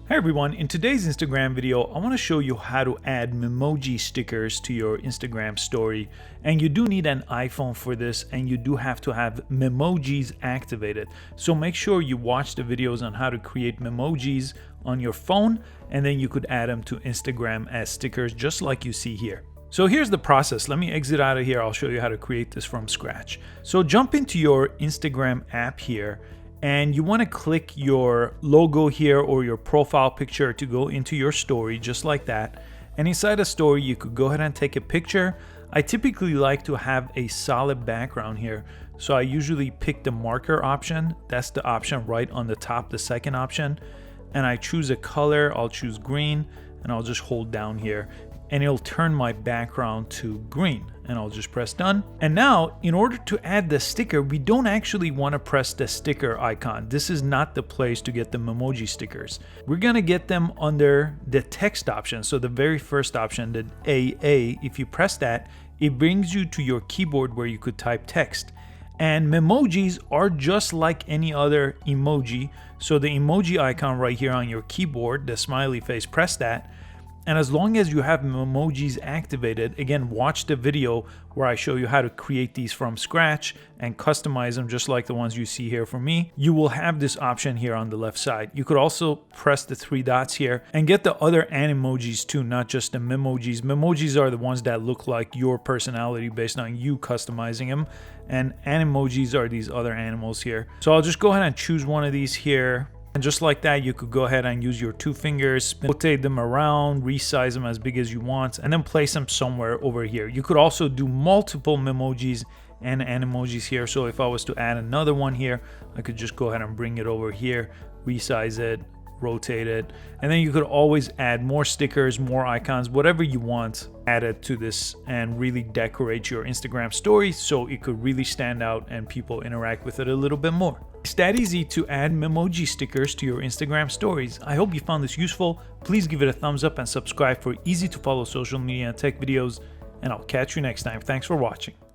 Hey everyone, in today's Instagram video, I want to show you how to add Memoji stickers to your Instagram story. And you do need an iPhone for this, and you do have to have Memojis activated. So make sure you watch the videos on how to create Memojis on your phone, and then you could add them to Instagram as stickers just like you see here. So here's the process. Let me exit out of here. I'll show you how to create this from scratch. So jump into your Instagram app here, and you want to click your logo here or your profile picture to go into your story just like that. And inside a story, you could go ahead and take a picture. I typically like to have a solid background here, so I usually pick the marker option. That's the option right on the top, the second option. And I choose a color. I'll choose green, and I'll just hold down here, and it'll turn my background to green, and I'll just press done. And now, in order to add the sticker, we don't actually want to press the sticker icon. This is not the place to get the Memoji stickers. We're gonna get them under the text option. So the very first option, the AA, if you press that, it brings you to your keyboard where you could type text. And Memojis are just like any other emoji. So the emoji icon right here on your keyboard, the smiley face, press that. And as long as you have Memojis activated, again, watch the video where I show you how to create these from scratch and customize them just like the ones you see here for me. You will have this option here on the left side. You could also press the three dots here and get the other animojis too, not just the Memojis. Memojis are the ones that look like your personality based on you customizing them. And animojis are these other animals here. So I'll just go ahead and choose one of these here. And just like that, you could go ahead and use your two fingers, rotate them around, resize them as big as you want, and then place them somewhere over here. You could also do multiple Memojis and animojis here. So if I was to add another one here, I could just go ahead and bring it over here, resize it, rotate it, and then you could always add more stickers, more icons, whatever you want added to this, and really decorate your Instagram story so it could really stand out and people interact with it a little bit more. It's that easy to add Memoji stickers to your Instagram stories. I hope you found this useful. Please give it a thumbs up and subscribe for easy to follow social media and tech videos, and I'll catch you next time. Thanks for watching.